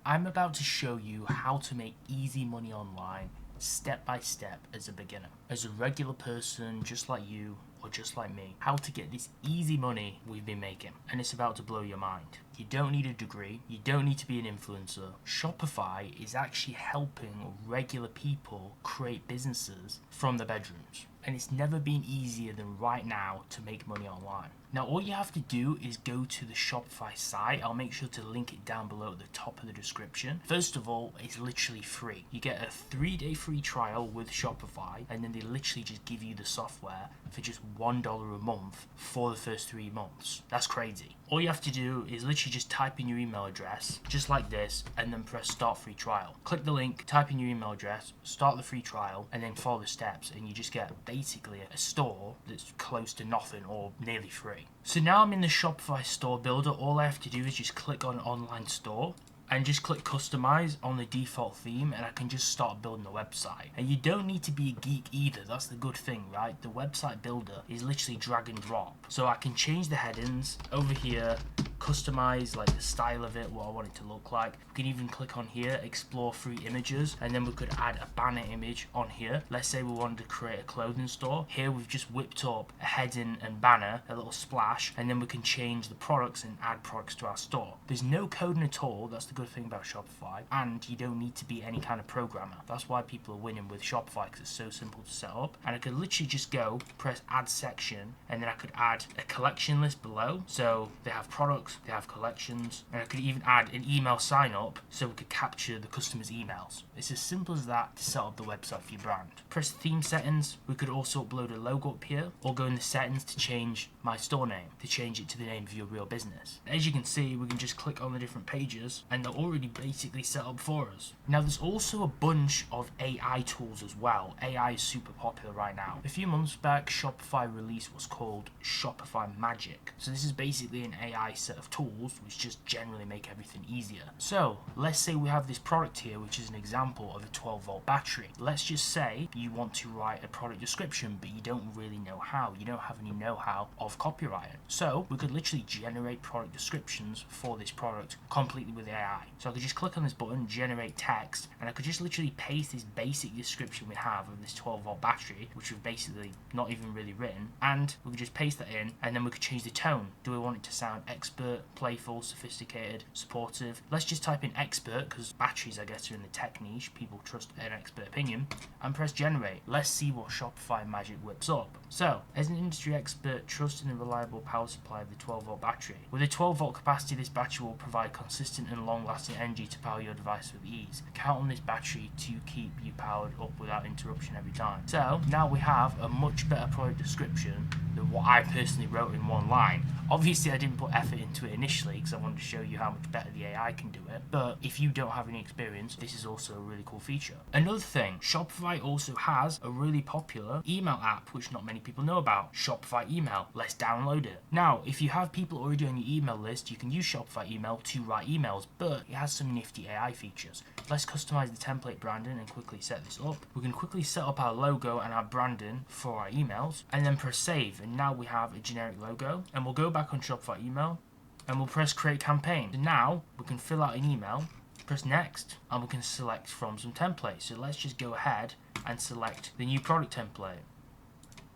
I'm about to show you how to make easy money online, step by step as a beginner. As a regular person just like you or just like me, how to get this easy money we've been making. And it's about to blow your mind. You don't need a degree, you don't need to be an influencer. Shopify is actually helping regular people create businesses from their bedrooms. And it's never been easier than right now to make money online. Now all you have to do is go to the Shopify site. I'll make sure to link it down below at the top of the description. First of all, it's literally free. You get a 3-day free trial with Shopify, and then they literally just give you the software for just $1 a month for the first 3 months. That's crazy. All you have to do is literally just type in your email address, just like this, and then press start free trial. Click the link, type in your email address, start the free trial, and then follow the steps, and you just get basically a store that's close to nothing or nearly free. So now I'm in the Shopify store builder. All I have to do is just click on online store and just click customize on the default theme, and I can just start building the website. And you don't need to be a geek either. That's the good thing, right? The website builder is literally drag and drop. So I can change the headings over here, customize like the style of it, what I want it to look like. We can even click on here, explore free images, and then we could add a banner image on here. Let's say we wanted to create a clothing store. Here we've just whipped up a heading and banner, a little splash, and then we can change the products and add products to our store. There's no coding at all. That's the good thing about Shopify, and you don't need to be any kind of programmer. That's why people are winning with Shopify, because it's so simple to set up. And I could literally just go press add section, and then I could add a collection list below. So they have products, they have collections, and I could even add an email sign up so we could capture the customer's emails. It's as simple as that to set up the website for your brand. Press theme settings. We could also upload a logo up here, or go in the settings to change my store name, to change it to the name of your real business. As you can see, we can just click on the different pages and they're already basically set up for us. Now there's also a bunch of AI tools as well. AI is super popular right now. A few months back, Shopify released what's called Shopify Magic. So this is basically an AI set of tools which just generally make everything easier. So let's say we have this product here, which is an example of a 12-volt battery. Let's just say you want to write a product description, but you don't really know how. You don't have any know-how of copywriting. So we could literally generate product descriptions for this product completely with AI. So I could just click on this button, generate text, and I could just literally paste this basic description we have of this 12-volt battery, which we've basically not even really written, and we could just paste that in, and then we could change the tone. Do we want it to sound expert, playful, sophisticated, supportive? Let's just type in expert, because batteries, I guess, are in the tech niche. People trust an expert opinion, and press generate. Let's see what Shopify Magic whips up. So, as an industry expert, trust in the reliable power supply of the 12-volt battery. With a 12-volt capacity, this battery will provide consistent and long-lasting energy to power your device with ease. Count on this battery to keep you powered up without interruption every time. So, now we have a much better product description than what I personally wrote in one line. Obviously, I didn't put effort into it initially because I wanted to show you how much better the AI can do it, but if you don't have any experience, this is also a really cool feature. Another thing, Shopify also has a really popular email app which not many people know about, Shopify Email. Let's download it. Now, if you have people already on your email list, you can use Shopify Email to write emails, but it has some nifty AI features. Let's customize the template branding and quickly set this up. We can quickly set up our logo and our branding for our emails, and then press save, and now we have a generic logo. And we'll go back on Shopify Email, and we'll press create campaign. So now we can fill out an email, press next, and we can select from some templates. So let's just go ahead and select the new product template.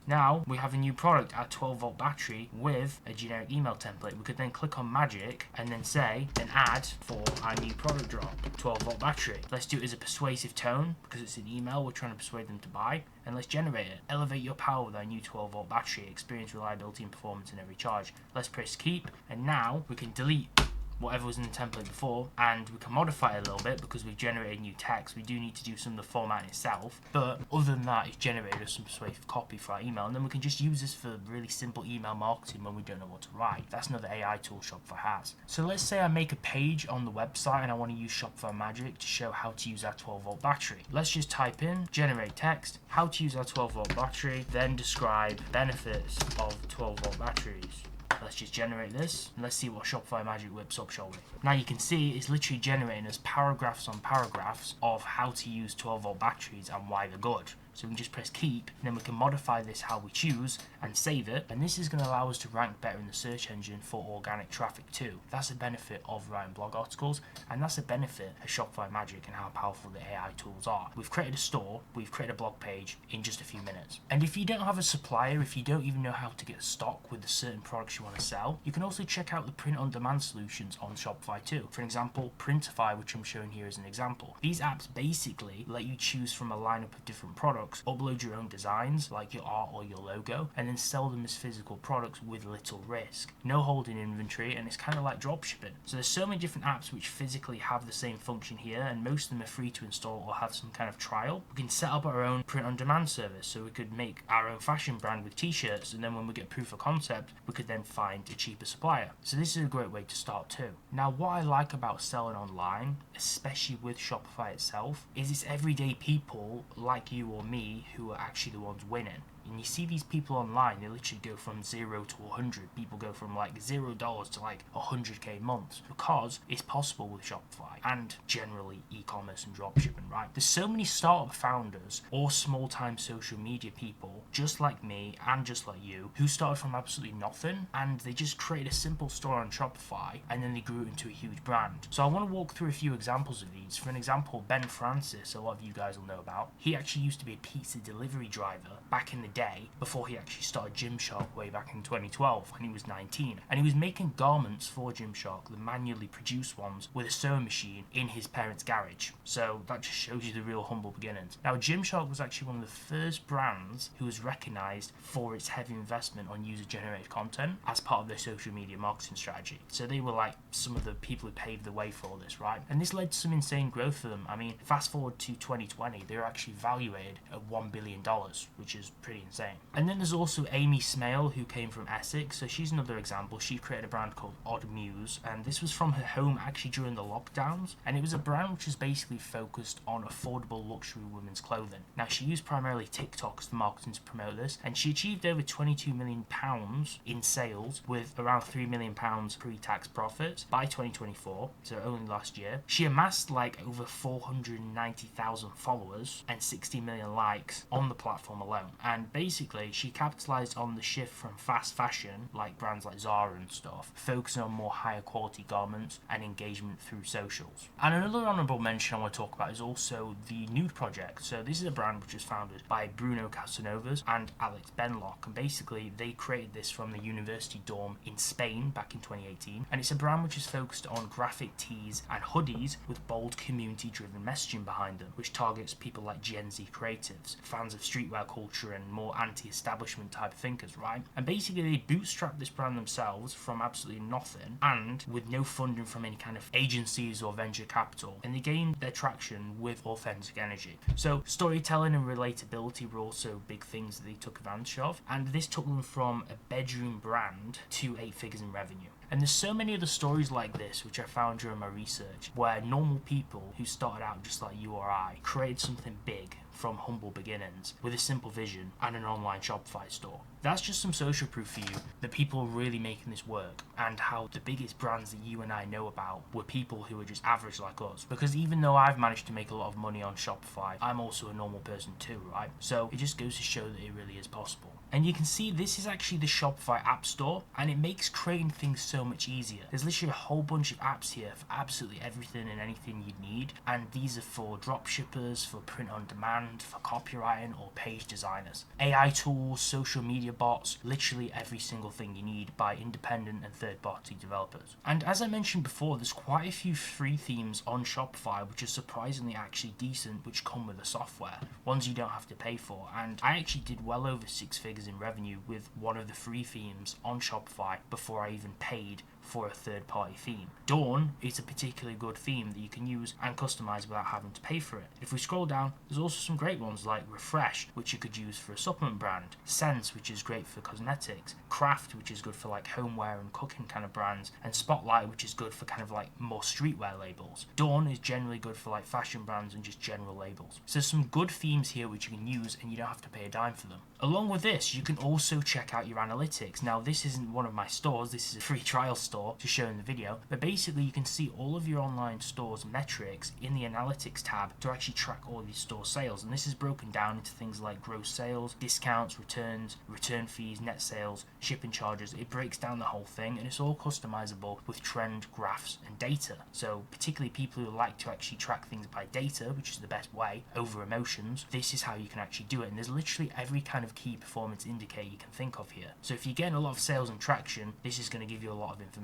Now we have a new product, our 12-volt battery with a generic email template. We could then click on Magic and then say an ad for our new product drop, 12-volt battery. Let's do it as a persuasive tone because it's an email we're trying to persuade them to buy, and let's generate it. Elevate your power with our new 12-volt battery. Experience reliability and performance in every charge. Let's press keep, and now we can delete whatever was in the template before, and we can modify it a little bit because we've generated new text. We do need to do some of the formatting itself, but other than that, it's generated us some persuasive copy for our email, and then we can just use this for really simple email marketing when we don't know what to write. That's another AI tool Shopify has. So let's say I make a page on the website and I want to use Shopify Magic to show how to use our 12-volt battery. Let's just type in generate text, how to use our 12-volt battery, then describe benefits of 12-volt batteries. Let's just generate this and let's see what Shopify Magic whips up, shall we? Now you can see it's literally generating us paragraphs on paragraphs of how to use 12-volt batteries and why they're good. So we can just press keep, and then we can modify this how we choose and save it. And this is going to allow us to rank better in the search engine for organic traffic too. That's a benefit of writing blog articles, and that's a benefit of Shopify Magic and how powerful the AI tools are. We've created a store, we've created a blog page in just a few minutes. And if you don't have a supplier, if you don't even know how to get stock with the certain products you want to sell, you can also check out the print-on-demand solutions on Shopify too. For example, Printify, which I'm showing here as an example. These apps basically let you choose from a lineup of different products, upload your own designs like your art or your logo, and then sell them as physical products with little risk. No holding inventory, and it's kind of like dropshipping. So there's so many different apps which physically have the same function here, and most of them are free to install or have some kind of trial. We can set up our own print-on-demand service, so we could make our own fashion brand with t-shirts, and then when we get proof of concept, we could then find a cheaper supplier. So this is a great way to start too. Now, what I like about selling online, especially with Shopify itself, is it's everyday people like you or me who are actually the ones winning. And you see these people online, they literally go from 0 to 100. People go from like $0 to like 100k months because it's possible with Shopify and generally e-commerce and dropshipping, right? There's so many startup founders or small-time social media people just like me and just like you who started from absolutely nothing, and they just created a simple store on Shopify and then they grew it into a huge brand. So I want to walk through a few examples of these. For an example, Ben Francis, a lot of you guys will know about, he actually used to be a pizza delivery driver back in the day before he actually started Gymshark way back in 2012 when he was 19, and he was making garments for Gymshark, the manually produced ones, with a sewing machine in his parents' garage. So that just shows you the real humble beginnings. Now, Gymshark was actually one of the first brands who was recognized for its heavy investment on user-generated content as part of their social media marketing strategy. So they were like some of the people who paved the way for all this, right? And this led to some insane growth for them. I mean, fast forward to 2020, they were actually valuated at $1 billion, which is pretty insane. And then there's also Amy Smale, who came from Essex. So she's another example. She created a brand called Odd Muse, and this was from her home actually during the lockdowns, and it was a brand which was basically focused on affordable luxury women's clothing. Now, she used primarily TikTok as the marketing to promote this, and she achieved over £22 million in sales with around £3 million pre-tax profits by 2024, so only last year. She amassed like over 490,000 followers and 60 million likes on the platform alone, and basically she capitalized on the shift from fast fashion, like brands like Zara and stuff, focusing on more higher quality garments and engagement through socials. And another honourable mention I want to talk about is also the Nude Project. So this is a brand which was founded by Bruno Casanovas and Alex Benlock, and basically they created this from the university dorm in Spain back in 2018, and it's a brand which is focused on graphic tees and hoodies with bold community driven messaging behind them, which targets people like Gen Z creatives, fans of streetwear culture and more anti-establishment type thinkers, right? And basically they bootstrapped this brand themselves from absolutely nothing and with no funding from any kind of agencies or venture capital, and they gained their traction with authentic energy. So storytelling and relatability were also big things that they took advantage of, and this took them from a bedroom brand to 8 figures in revenue. And there's so many other stories like this which I found during my research where normal people who started out just like you or I created something big from humble beginnings with a simple vision and an online Shopify store. That's just some social proof for you that people are really making this work, and how the biggest brands that you and I know about were people who are just average like us. Because even though I've managed to make a lot of money on Shopify, I'm also a normal person too, right? So it just goes to show that it really is possible. And you can see this is actually the Shopify App Store, and it makes creating things so much easier. There's literally a whole bunch of apps here for absolutely everything and anything you need, and these are for drop shippers, for print on demand, for copywriting or page designers. AI tools, social media bots, literally every single thing you need by independent and third-party developers. And as I mentioned before, there's quite a few free themes on Shopify which are surprisingly actually decent, which come with the software, ones you don't have to pay for. And I actually did well over 6 figures in revenue with one of the free themes on Shopify before I even paid for a third-party theme. Dawn is a particularly good theme that you can use and customize without having to pay for it. If we scroll down, there's also some great ones like Refresh, which you could use for a supplement brand, Sense, which is great for cosmetics, Craft, which is good for like homeware and cooking kind of brands, and Spotlight, which is good for kind of like more streetwear labels. Dawn is generally good for like fashion brands and just general labels. So there's some good themes here which you can use and you don't have to pay a dime for them. Along with this, you can also check out your analytics. Now, this isn't one of my stores, this is a free trial store store to show in the video, but basically you can see all of your online store's metrics in the analytics tab to actually track all of your store sales. And this is broken down into things like gross sales, discounts, returns, return fees, net sales, shipping charges. It breaks down the whole thing, and it's all customizable with trend graphs and data. So particularly people who like to actually track things by data, which is the best way, over emotions, this is how you can actually do it. And there's literally every kind of key performance indicator you can think of here. So if you're getting a lot of sales and traction, this is going to give you a lot of information.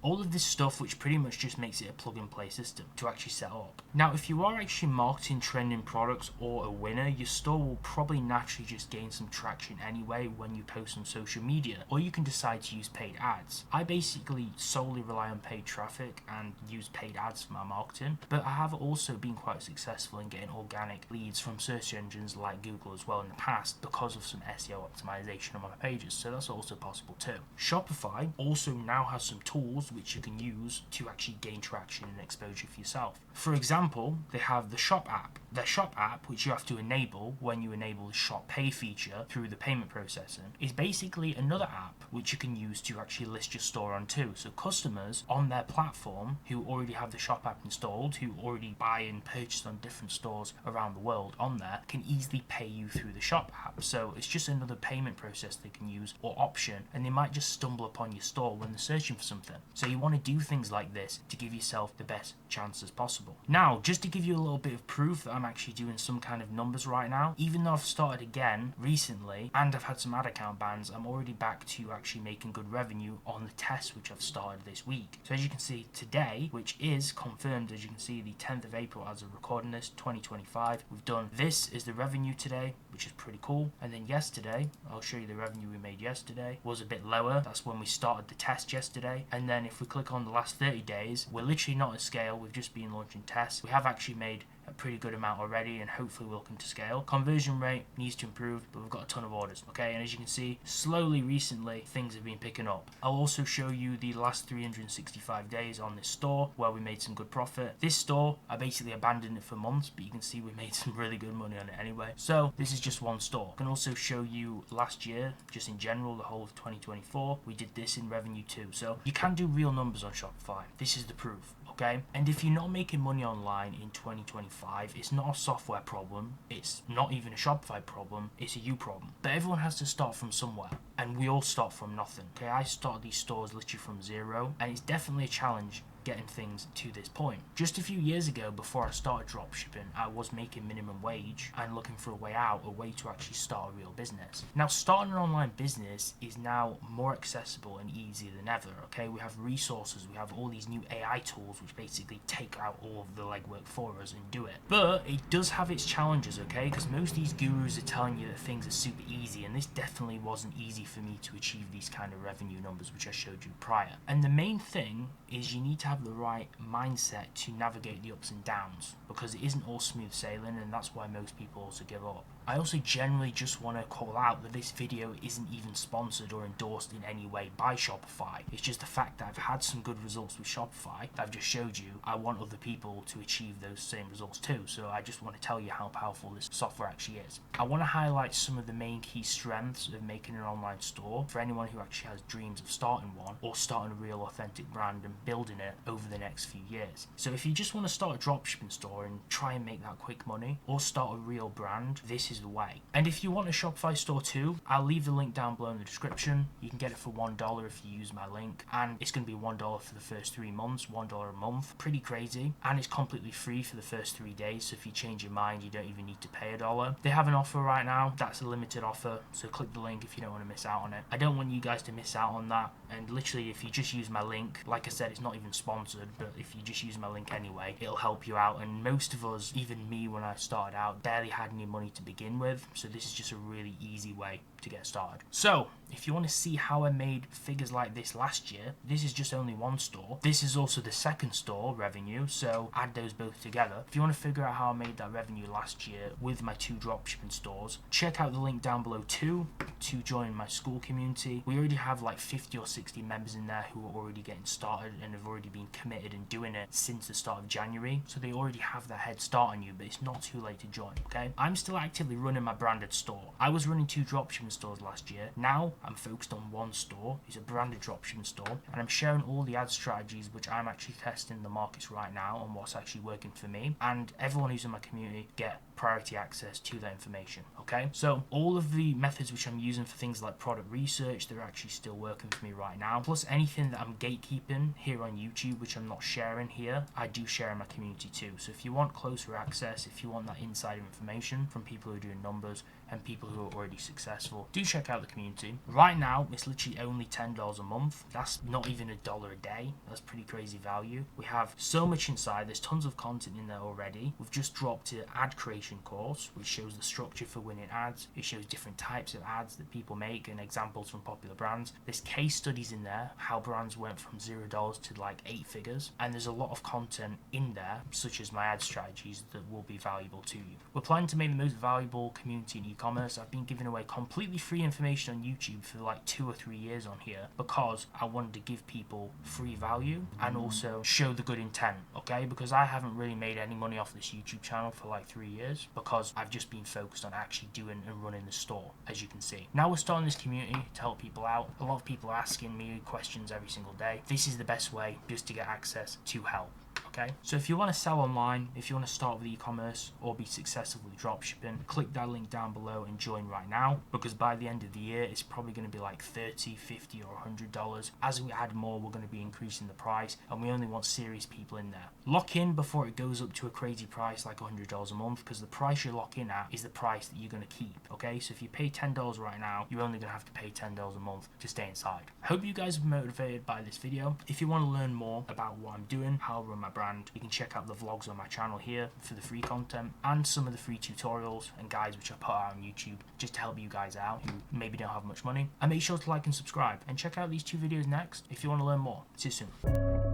All of this stuff, which pretty much just makes it a plug and play system to actually set up. Now, if you are actually marketing trending products or a winner, your store will probably naturally just gain some traction anyway when you post on social media, or you can decide to use paid ads. I basically solely rely on paid traffic and use paid ads for my marketing, but I have also been quite successful in getting organic leads from search engines like Google as well in the past because of some SEO optimization on my pages, so that's also possible too. Shopify also now has some tools which you can use to actually gain traction and exposure for yourself. For example, they have the Shop app. Their Shop app, which you have to enable when you enable the Shop Pay feature through the payment processing, is basically another app which you can use to actually list your store on too. So customers on their platform who already have the Shop app installed, who already buy and purchase on different stores around the world on there, can easily pay you through the Shop app. So it's just another payment process they can use or option, and they might just stumble upon your store when they're searching for something. So you want to do things like this to give yourself the best chances possible. Now, just to give you a little bit of proof that I'm actually doing some kind of numbers right now, even though I've started again recently and I've had some ad account bans, I'm already back to actually making good revenue on the test which I've started this week. So as you can see today, which is confirmed, as you can see, the 10th of April as of recording this, 2025, we've done this is the revenue today, which is pretty cool. And then yesterday, I'll show you the revenue we made yesterday, was a bit lower. That's when we started the test yesterday. And then if we click on the last 30 days, we're literally not at scale, we've just been launching tests. We have actually made a pretty good amount already, and hopefully we'll come to scale. Conversion rate needs to improve, but we've got a ton of orders, okay? And as you can see, slowly recently things have been picking up. I'll also show you the last 365 days on this store where we made some good profit. This store, I basically abandoned it for months, but you can see we made some really good money on it anyway. So this is just one store. I can also show you last year, just in general, the whole of 2024, we did this in revenue too. So you can do real numbers on Shopify. This is the proof. Okay? And if you're not making money online in 2025, it's not a software problem, it's not even a Shopify problem, it's a you problem. But everyone has to start from somewhere, and we all start from nothing. Okay, I started these stores literally from zero, and it's definitely a challenge getting things to this point. Just a few years ago, before I started dropshipping, I was making minimum wage and looking for a way out, a way to actually start a real business. Now, starting an online business is now more accessible and easier than ever, okay? We have resources, we have all these new AI tools which basically take out all of the legwork for us and do it. But it does have its challenges, okay? Because most of these gurus are telling you that things are super easy, and this definitely wasn't easy for me to achieve these kind of revenue numbers which I showed you prior. And the main thing is you need to have the right mindset to navigate the ups and downs, because it isn't all smooth sailing, and that's why most people also give up. I also generally just want to call out that this video isn't even sponsored or endorsed in any way by Shopify. It's just the fact that I've had some good results with Shopify that I've just showed you. I want other people to achieve those same results too, so I just want to tell you how powerful this software actually is. I want to highlight some of the main key strengths of making an online store for anyone who actually has dreams of starting one or starting a real authentic brand and building it over the next few years. So if you just want to start a dropshipping store and try and make that quick money, or start a real brand, this is the way. And if you want a Shopify store too, I'll leave the link down below in the description. You can get it for $1 if you use my link, and it's going to be $1 for the first 3 months, $1 a month. Pretty crazy, and it's completely free for the first 3 days, so if you change your mind, you don't even need to pay $1. They have an offer right now, that's a limited offer, so click the link if you don't want to miss out on it. I don't want you guys to miss out on that, and literally if you just use my link, like I said, it's not even sponsored, but if you just use my link anyway, it'll help you out. And most of us, even me when I started out, barely had any money to begin with, so this is just a really easy way to get started. So if you want to see how I made figures like this last year, this is just only one store. This is also the second store revenue, so add those both together. If you want to figure out how I made that revenue last year with my 2 dropshipping stores, check out the link down below too to join my school community. We already have like 50 or 60 members in there who are already getting started and have already been been committed and doing it since the start of January, so they already have that head start on you, but it's not too late to join, okay? I'm still actively running my branded store. I was running 2 dropshipping stores last year. Now I'm focused on 1 store. It's a branded dropshipping store, and I'm sharing all the ad strategies which I'm actually testing in the markets right now and what's actually working for me, and everyone who's in my community get priority access to that information, okay? So all of the methods which I'm using for things like product research, they're actually still working for me right now, plus anything that I'm gatekeeping here on YouTube which I'm not sharing here, I do share in my community too. So if you want closer access, if you want that insider information from people who are doing numbers and people who are already successful, do check out the community. Right now it's literally only $10 a month. That's not even $1 a day. That's pretty crazy value. We have so much inside. There's tons of content in there already. We've just dropped an ad creation course which shows the structure for winning ads. It shows different types of ads that people make and examples from popular brands. There's case studies in there, how brands went from $0 to like 8 figures, and there's a lot of content in there such as my ad strategies that will be valuable to you. We're planning to make the most valuable community in e-commerce. I've been giving away completely free information on YouTube for like 2 or 3 years on here because I wanted to give people free value and also show the good intent, okay? Because I haven't really made any money off this YouTube channel for like 3 years because I've just been focused on actually doing and running the store, as you can see. Now we're starting this community to help people out. A lot of people are asking me questions every single day. This is the best way just to get access to help. Okay, so if you want to sell online, if you want to start with e-commerce or be successful with dropshipping, click that link down below and join right now, because by the end of the year it's probably going to be like $30, $50 or $100. As we add more, we're going to be increasing the price, and we only want serious people in there. Lock in before it goes up to a crazy price like $100 a month, because the price you lock in at is the price that you're going to keep. Okay, so if you pay $10 right now, you're only going to have to pay $10 a month to stay inside. I hope you guys are motivated by this video. If you want to learn more about what I'm doing, how I run my brand, you can check out the vlogs on my channel here for the free content and some of the free tutorials and guides which I put out on YouTube just to help you guys out who maybe don't have much money. And make sure to like and subscribe, and check out these 2 videos next if you want to learn more. See you soon.